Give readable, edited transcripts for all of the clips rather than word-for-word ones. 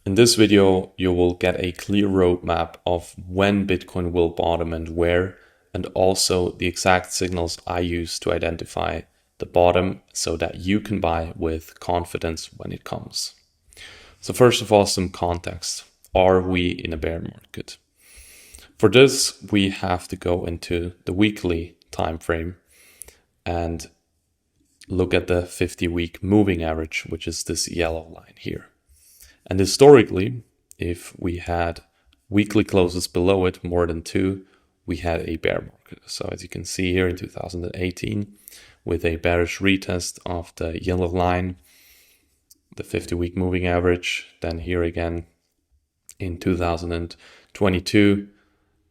In this video, you will get a clear roadmap of when Bitcoin will bottom and where, and also the exact signals I use to identify the bottom so that you can buy with confidence when it comes. So first of all, some context. Are we in a bear market? For this, we have to go into the weekly time frame and look at the 50-week moving average, which is this yellow line here. And historically, if we had weekly closes below it, more than 2, we had a bear market. So as you can see here in 2018, with a bearish retest of the yellow line, the 50-week moving average, then here again in 2022,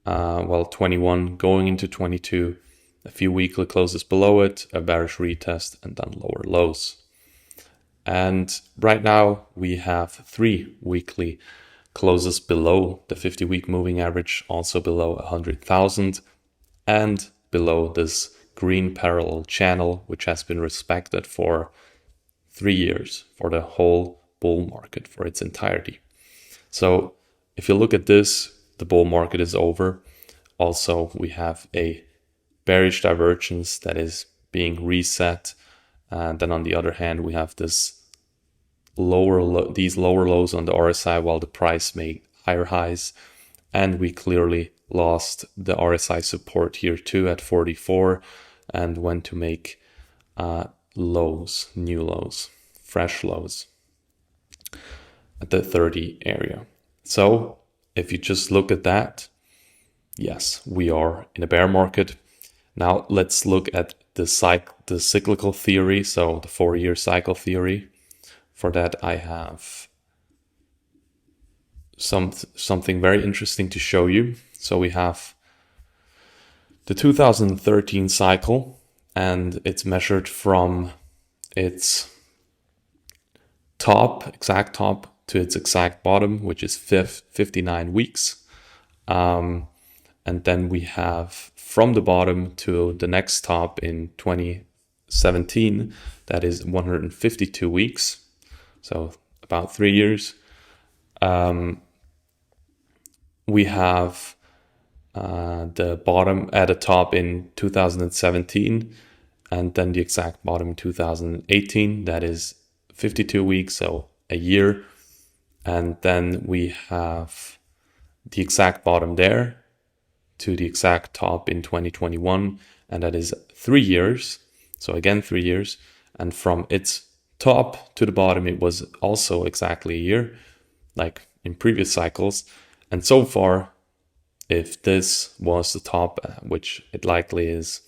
21 going into 22, a few weekly closes below it, a bearish retest, and then lower lows. And right now we have 3 weekly closes below the 50-week moving average, also below 100,000, and below this green parallel channel, which has been respected for 3 years, for the whole bull market, for its entirety. So if you look at this, the bull market is over. Also, we have a bearish divergence that is being reset. And then on the other hand, we have these lower lows on the RSI while the price made higher highs. And we clearly lost the RSI support here too at 44 and went to make lows, new lows, fresh lows at the 30 area. So if you just look at that, yes, we are in a bear market. Now let's look at the cyclical theory, so the 4-year cycle theory. For that, I have something very interesting to show you. So we have the 2013 cycle, and it's measured from its exact top to its exact bottom, which is 59 weeks. And then we have from the bottom to the next top in 2017, that is 152 weeks. So about 3 years. We have the bottom at the top in 2017, and then the exact bottom in 2018, that is 52 weeks, so a year. And then we have the exact bottom there to the exact top in 2021, and that is 3 years. So again, 3 years. And from its top to the bottom, it was also exactly a year, like in previous cycles. And so far, if this was the top, which it likely is,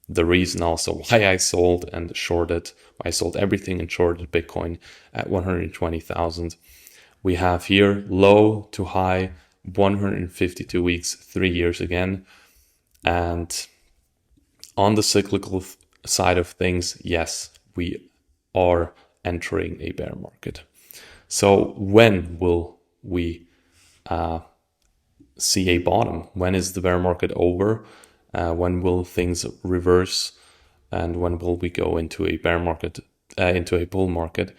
the reason also why I sold and shorted, I sold everything and shorted Bitcoin at 120,000. We have here low to high, 152 weeks, 3 years again. And on the cyclical side of things, yes, we are entering a bear market. So when will we see a bottom? When is the bear market over? When will things reverse? And when will we go into a bear market, into a bull market?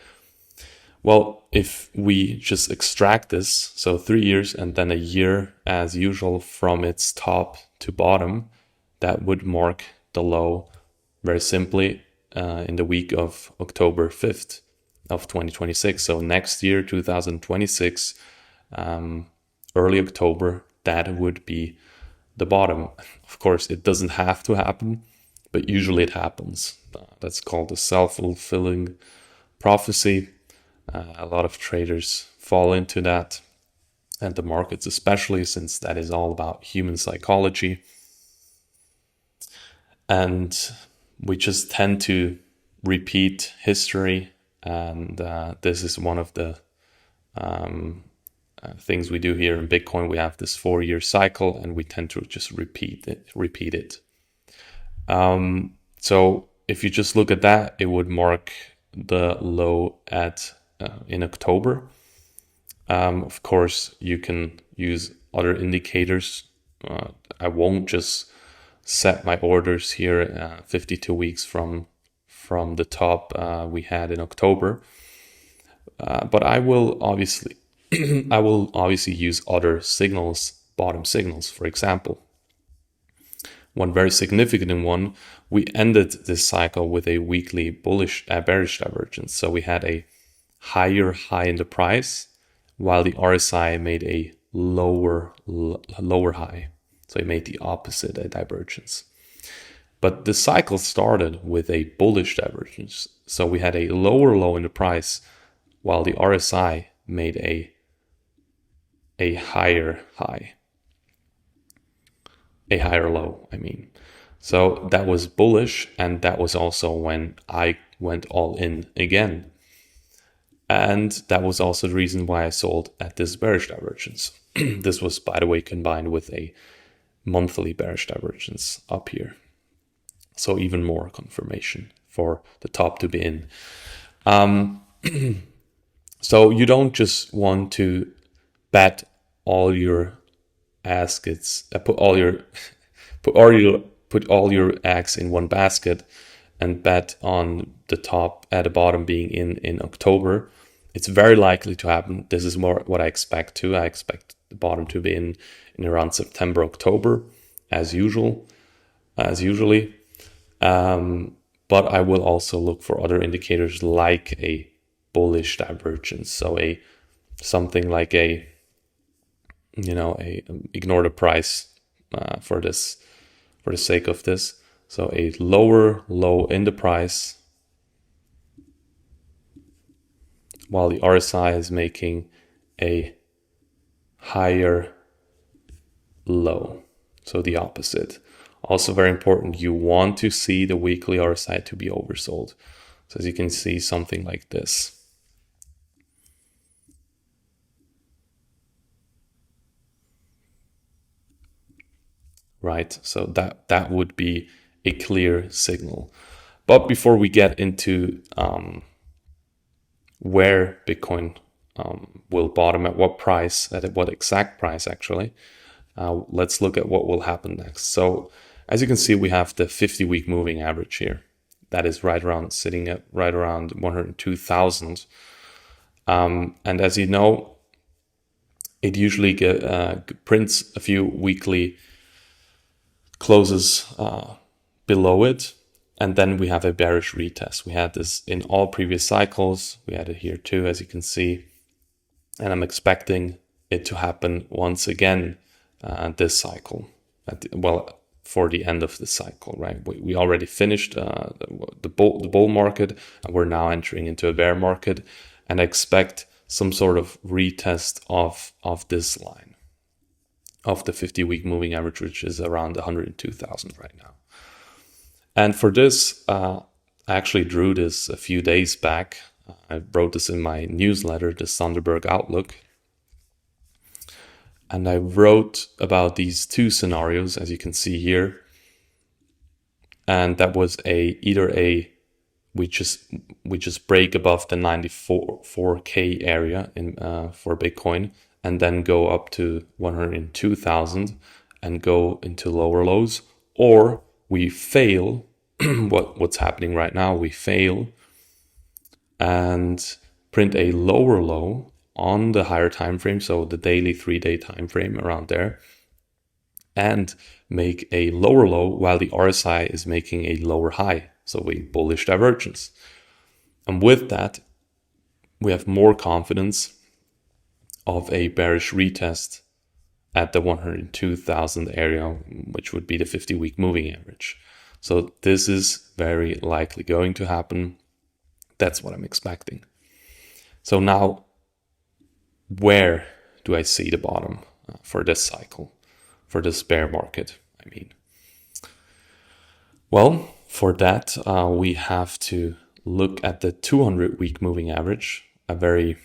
Well, if we just extract this, so 3 years and then a year as usual from its top to bottom, that would mark the low very simply in the week of October 5th of 2026. So next year, 2026, early October, that would be the bottom. Of course, it doesn't have to happen, but usually it happens. That's called a self-fulfilling prophecy. A lot of traders fall into that, and the markets especially, since that is all about human psychology. And we just tend to repeat history, and this is one of the things we do here in Bitcoin. We have this 4-year cycle, and we tend to just repeat it. So if you just look at that, it would mark the low at in October. Of course, you can use other indicators. I won't just set my orders here 52 weeks from the top we had in October. But I will obviously I will obviously use other signals, bottom signals. For example, one very significant one, we ended this cycle with a weekly bearish divergence. So we had a higher high in the price, while the RSI made a lower high. So it made the opposite, a divergence. But the cycle started with a bullish divergence. So we had a lower low in the price, while the RSI made a higher high, a higher low, I mean. So that was bullish, and that was also when I went all in again. And that was also the reason why I sold at this bearish divergence. This was, by the way, combined with a monthly bearish divergence up here. So even more confirmation for the top to be in. So you don't just want to bet all your baskets, put all your eggs in one basket and bet on the top at the bottom being in October. It's very likely to happen. This is more what I expect too. I expect the bottom to be in around September, October, as usually. But I will also look for other indicators like a bullish divergence. So something like ignore the price for the sake of this. So a lower low in the price, while the RSI is making a higher low. So the opposite. Also very important, you want to see the weekly RSI to be oversold. So as you can see, something like this. Right, so that would be a clear signal. But before we get into where Bitcoin will bottom, at what price, at what exact price actually, let's look at what will happen next. So as you can see, we have the 50-week moving average here. That is sitting at right around 102,000. And as you know, it usually prints a few weekly closes below it, and then we have a bearish retest. We had this in all previous cycles. We had it here too, as you can see, and I'm expecting it to happen once again this cycle. For the end of the cycle, right? We already finished the bull market, and we're now entering into a bear market, and I expect some sort of retest of this line, of the 50-week moving average, which is around 102,000 right now. And for this, I actually drew this a few days back. I wrote this in my newsletter, the Sonderberg Outlook. And I wrote about these two scenarios, as you can see here. And that was we just break above the 94K area for Bitcoin, and then go up to 102,000 and go into lower lows, or we fail. What's happening right now? We fail and print a lower low on the higher time frame, so the daily 3-day time frame around there, and make a lower low while the RSI is making a lower high, so a bullish divergence. And with that, we have more confidence of a bearish retest at the 102,000 area, which would be the 50-week moving average. So this is very likely going to happen. That's what I'm expecting. So now, where do I see the bottom for this cycle, for this bear market, I mean? Well, for that, we have to look at the 200-week moving average, a very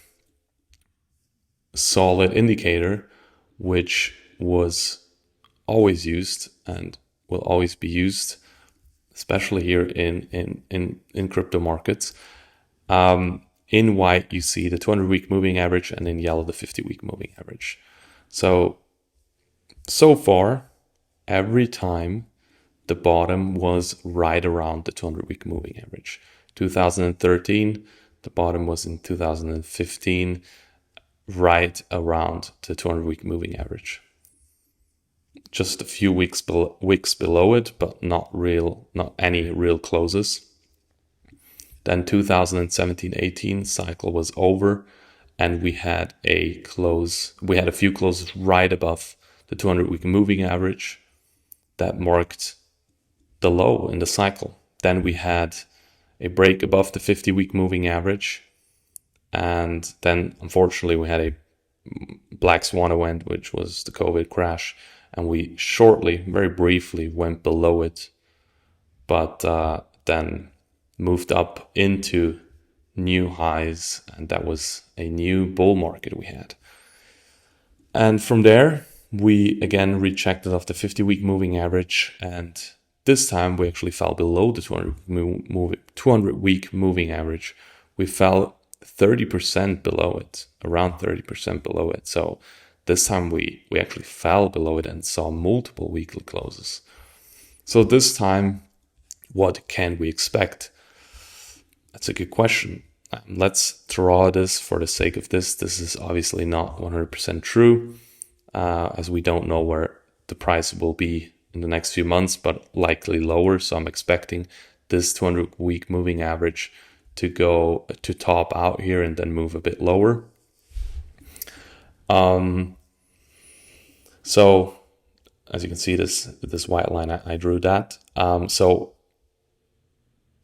solid indicator, which was always used and will always be used, especially here in crypto markets. In white, you see the 200-week moving average, and in yellow, the 50-week moving average. So far, every time the bottom was right around the 200-week moving average. 2013, the bottom was in 2015. right around the 200-week moving average. Just a few weeks below it, but not any real closes. Then 2017-18 cycle was over, and we had a few closes right above the 200-week moving average that marked the low in the cycle. Then we had a break above the 50-week moving average, and then unfortunately we had a black swan event, which was the COVID crash, and we very briefly went below it, but then moved up into new highs, and that was a new bull market we had. And from there, we again rejected off the 50-week moving average, and this time we actually fell below the 200-week moving average. We fell 30% below it, around 30% below it. So this time we actually fell below it and saw multiple weekly closes. So this time, what can we expect? That's a good question. Let's draw this for the sake of this. This is obviously not 100% true, as we don't know where the price will be in the next few months, but likely lower. So I'm expecting this 200-week moving average to top out here and then move a bit lower. So as you can see, this white line, I drew that. So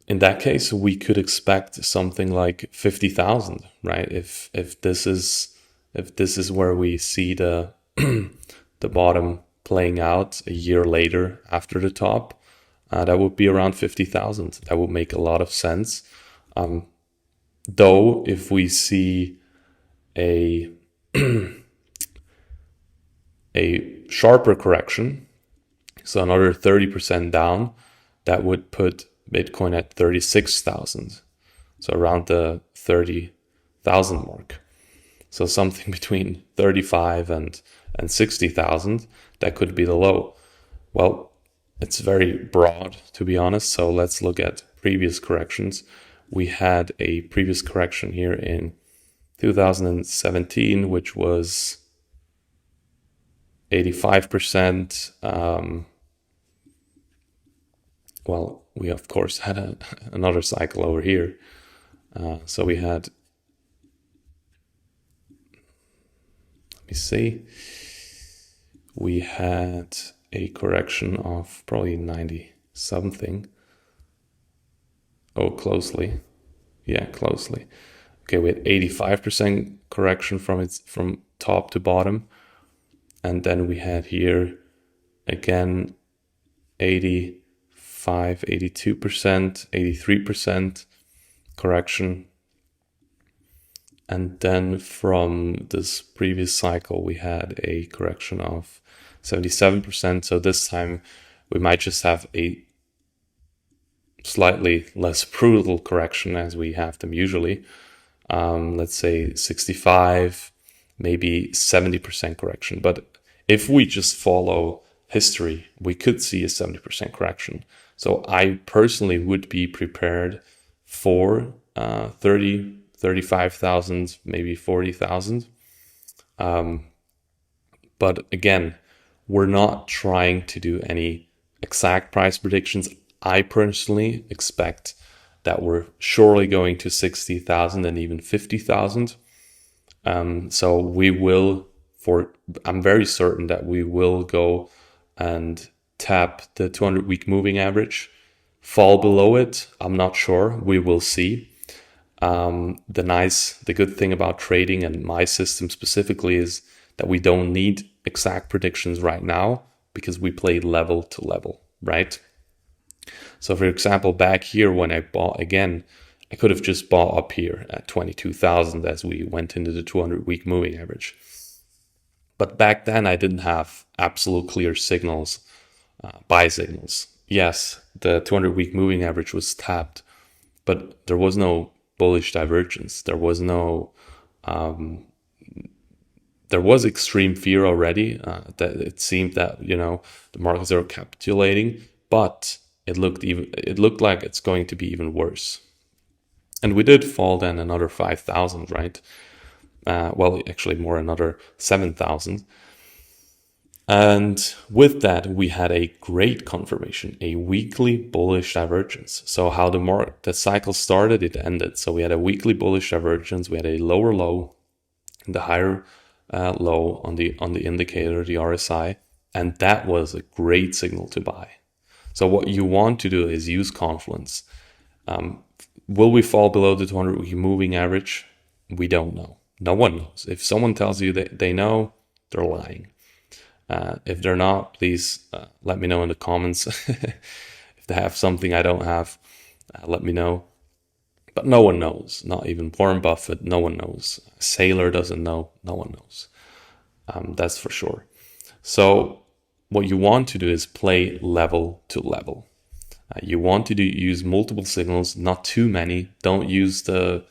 in that case, we could expect something like 50,000, right? If this is where we see the the bottom playing out a year later after the top, that would be around 50,000. That would make a lot of sense. Though if we see a sharper correction, so another 30% down, that would put Bitcoin at 36,000, so around the 30,000 mark. So something between 35 and 60,000, that could be the low. Well, it's very broad, to be honest. So let's look at previous corrections. We had a previous correction here in 2017, which was 85%. Well, we of course had another cycle over here. So we had, let me see, we had a correction of probably 90 something. Oh, closely. Yeah, closely. Okay, we had 85% correction from top to bottom. And then we had here again 85, 82%, 83% correction. And then from this previous cycle, we had a correction of 77%. So this time we might just have a slightly less brutal correction as we have them usually. Let's say 65, maybe 70% correction. But if we just follow history, we could see a 70% correction. So I personally would be prepared for 30, 35,000, maybe 40,000. But again, we're not trying to do any exact price predictions. I personally expect that we're surely going to 60,000 and even 50,000. So we will, I'm very certain that we will go and tap the 200-week moving average, fall below it. I'm not sure. We will see. The good thing about trading and my system specifically is that we don't need exact predictions right now because we play level to level, right? So for example, back here when I bought again, I could have just bought up here at 22,000 as we went into the 200-week moving average. But back then I didn't have absolute clear signals, buy signals. Yes, the 200-week moving average was tapped, but there was no bullish divergence. There was extreme fear already, that it seemed that, the markets are capitulating, but it looked like it's going to be even worse. And we did fall then another 5,000, right? Well, actually more, another 7,000. And with that, we had a great confirmation, a weekly bullish divergence. So how the cycle started, it ended. So we had a weekly bullish divergence. We had a lower low, the higher low on the indicator, the RSI, and that was a great signal to buy. So what you want to do is use confluence. Will we fall below the 200-week moving average? We don't know. No one knows. If someone tells you that they know, they're lying. If they're not, please let me know in the comments. If they have something I don't have, let me know. But no one knows. Not even Warren Buffett. No one knows. Sailor doesn't know. No one knows. That's for sure. So what you want to do is play level to level. You want to use multiple signals, not too many. Don't use for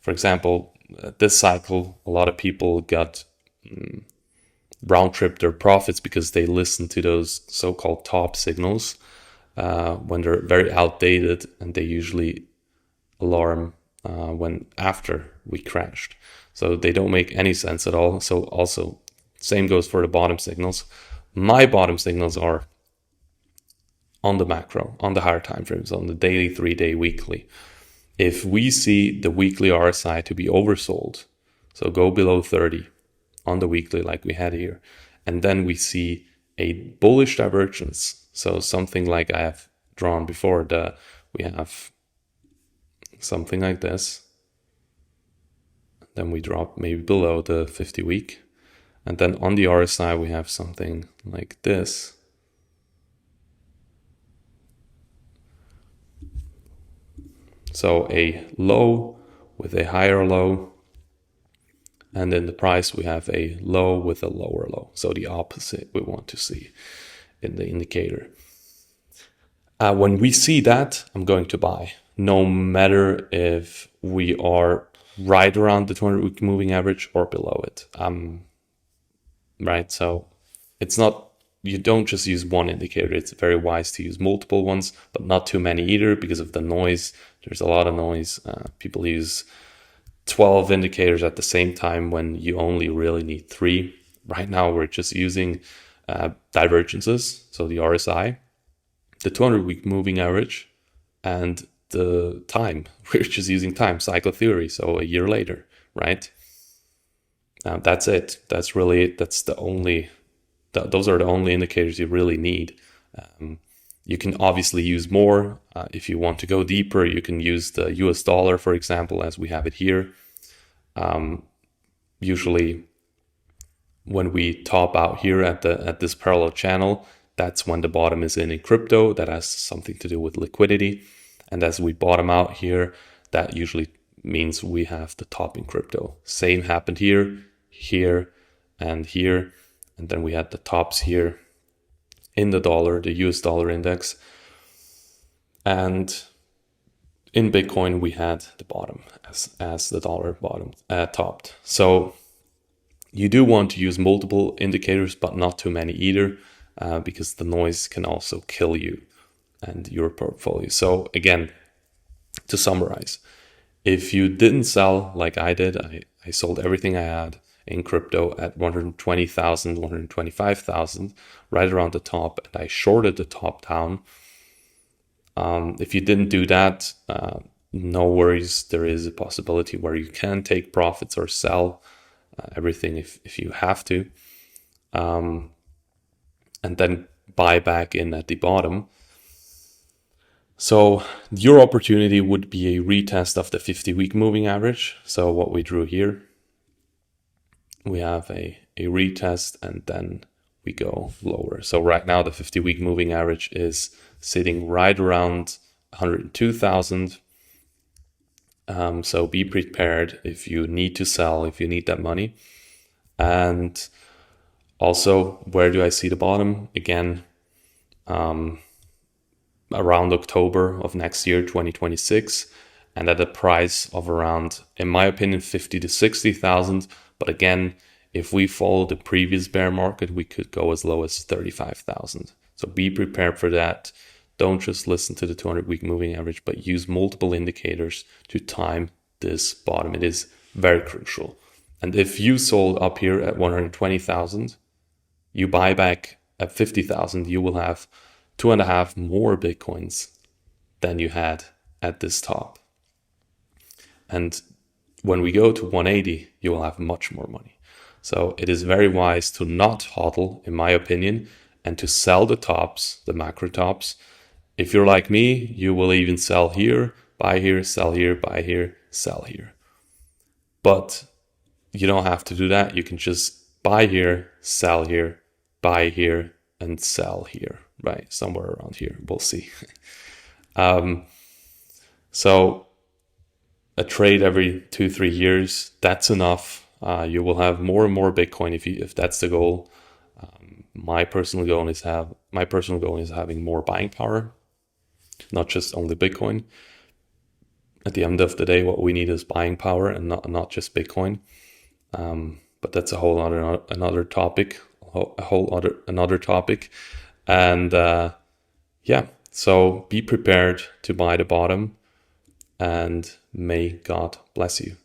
example, this cycle, a lot of people got round trip their profits because they listen to those so-called top signals when they're very outdated, and they usually alarm when after we crashed. So they don't make any sense at all. So also, same goes for the bottom signals. My bottom signals are on the macro, on the higher time frames, on the daily, 3-day, weekly. If we see the weekly RSI to be oversold, so go below 30 on the weekly like we had here, and then we see a bullish divergence, so something like I have drawn before, we have something like this, then we drop maybe below the 50-week, and then on the RSI we have something like this. So a low with a higher low, and in the price we have a low with a lower low. So the opposite we want to see in the indicator. When we see that, I'm going to buy, no matter if we are right around the 200-week moving average or below it. Right, so it's not, you don't just use one indicator. It's very wise to use multiple ones, but not too many either because of the noise. There's a lot of noise. People use 12 indicators at the same time when you only really need 3. Right now, we're just using divergences, so the RSI, the 200-week moving average, and the time. We're just using time, cycle theory, so a year later, right? That's it. That's really it. That's the only... Those are the only indicators you really need. You can obviously use more. If you want to go deeper, you can use the US dollar, for example, as we have it here. Usually when we top out here at this parallel channel, that's when the bottom is in crypto. That has something to do with liquidity. And as we bottom out here, that usually means we have the top in crypto. Same happened here, here, and here. And then we had the tops here in the dollar, the US dollar index. And in Bitcoin, we had the bottom as the dollar bottom topped. So you do want to use multiple indicators, but not too many either, because the noise can also kill you and your portfolio. So again, to summarize, if you didn't sell like I did, I sold everything I had in crypto at 120,000, 125,000, right around the top, and I shorted the top down. If you didn't do that, no worries. There is a possibility where you can take profits or sell everything if you have to, and then buy back in at the bottom. So your opportunity would be a retest of the 50-week moving average. So what we drew here, we have a retest and then we go lower. So right now the 50-week moving average is sitting right around 102,000. So be prepared if you need to sell, if you need that money. And also, where do I see the bottom? Again, around October of next year, 2026, and at a price of around, in my opinion, 50 to 60,000. But again, if we follow the previous bear market, we could go as low as 35,000. So be prepared for that. Don't just listen to the 200-week moving average, but use multiple indicators to time this bottom. It is very crucial. And if you sold up here at 120,000, you buy back at 50,000, you will have 2.5 more Bitcoins than you had at this top. And when we go to 180, you will have much more money. So it is very wise to not hodl, in my opinion, and to sell the tops, the macro tops. If you're like me, you will even sell here, buy here, sell here, buy here, sell here. But you don't have to do that. You can just buy here, sell here, buy here, and sell here, right? Somewhere around here. We'll see. So a trade every 2-3 years, that's enough. You will have more and more Bitcoin if that's the goal. My personal goal is having more buying power, not just only Bitcoin. At the end of the day, what we need is buying power and not just Bitcoin. But that's a whole another topic. And yeah, so be prepared to buy the bottom, and may God bless you.